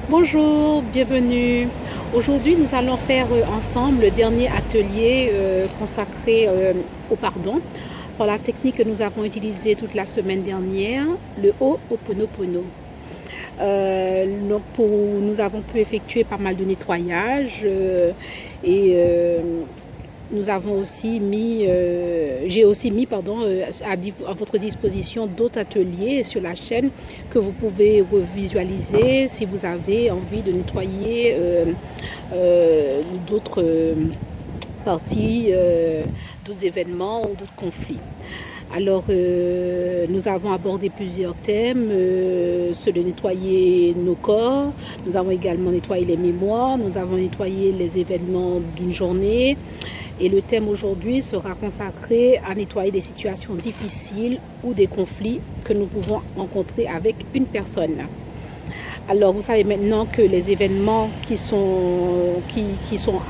Bonjour, bienvenue. Aujourd'hui, nous allons faire ensemble le dernier atelier consacré au pardon par la technique que nous avons utilisée toute la semaine dernière, le Ho'oponopono. Nous avons pu effectuer pas mal de nettoyage et nous avons aussi mis, j'ai aussi mis à votre disposition d'autres ateliers sur la chaîne que vous pouvez revisualiser si vous avez envie de nettoyer d'autres parties, d'autres événements ou d'autres conflits. Alors, nous avons abordé plusieurs thèmes, ceux de nettoyer nos corps, nous avons également nettoyé les mémoires, nous avons nettoyé les événements d'une journée. Et le thème aujourd'hui sera consacré à nettoyer des situations difficiles ou des conflits que nous pouvons rencontrer avec une personne. Alors, vous savez maintenant que les événements qui sont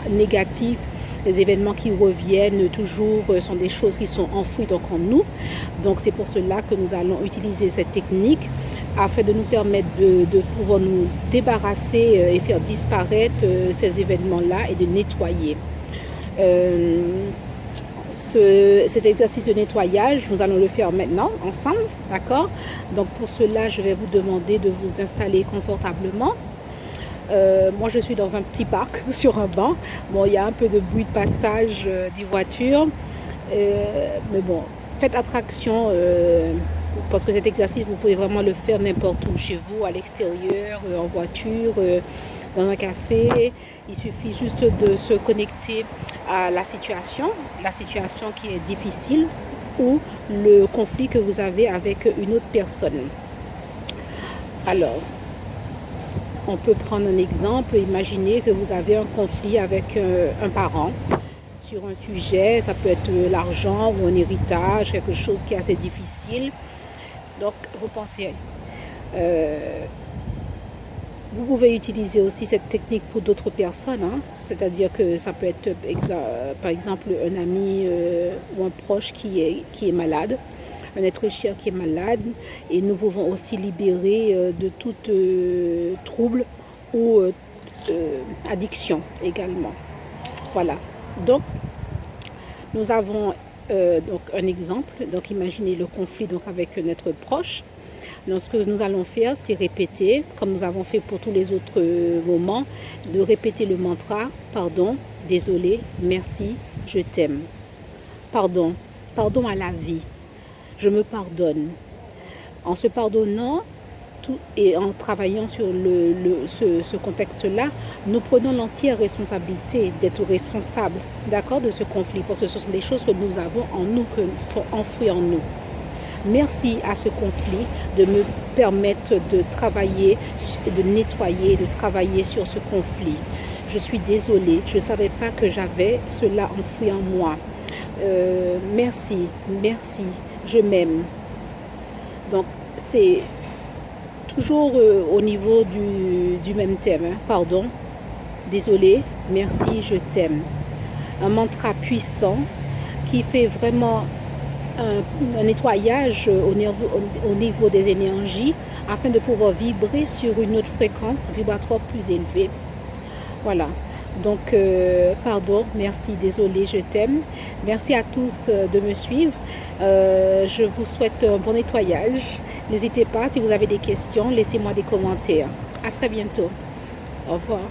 négatifs, les événements qui reviennent toujours sont des choses qui sont enfouies donc en nous. Donc, c'est pour cela que nous allons utiliser cette technique afin de nous permettre de pouvoir nous débarrasser et faire disparaître ces événements-là et de nettoyer. Cet exercice de nettoyage, nous allons le faire maintenant ensemble, d'accord? Donc pour cela, je vais vous demander de vous installer confortablement. Moi, je suis dans un petit parc sur un banc. Bon, il y a un peu de bruit de passage des voitures, mais bon, faites attraction parce que cet exercice, vous pouvez vraiment le faire n'importe où, chez vous, à l'extérieur, en voiture, dans un café. Il suffit juste de se connecter à la situation qui est difficile ou le conflit que vous avez avec une autre personne. Alors, on peut prendre un exemple. Imaginez que vous avez un conflit avec un parent sur un sujet. Ça peut être l'argent ou un héritage, quelque chose qui est assez difficile. Donc, vous pensez... vous pouvez utiliser aussi cette technique pour d'autres personnes, hein. C'est-à-dire que ça peut être par exemple un ami ou un proche qui est malade, un être cher qui est malade, et nous pouvons aussi libérer de tout trouble ou addiction également. Voilà, donc nous avons donc un exemple. Donc imaginez le conflit donc avec notre proche. Donc, ce que nous allons faire, c'est répéter, comme nous avons fait pour tous les autres moments, de répéter le mantra « Pardon, désolé, merci, je t'aime ». Pardon, pardon à la vie, je me pardonne. En se pardonnant et en travaillant sur ce contexte-là, nous prenons l'entière responsabilité d'être responsables, d'accord, de ce conflit, parce que ce sont des choses que nous avons en nous, qui sont enfouies en nous. Merci à ce conflit de me permettre de travailler, de nettoyer, de travailler sur ce conflit. Je suis désolée, je ne savais pas que j'avais cela enfoui en moi. Merci, je m'aime. Donc, c'est toujours au niveau du même thème. Hein. Pardon, désolé, merci, je t'aime. Un mantra puissant qui fait vraiment un nettoyage au niveau des énergies afin de pouvoir vibrer sur une autre fréquence vibratoire plus élevée. Voilà. Donc, pardon, merci, désolé, je t'aime. Merci à tous de me suivre. Je vous souhaite un bon nettoyage. N'hésitez pas, si vous avez des questions, laissez-moi des commentaires. À très bientôt. Au revoir.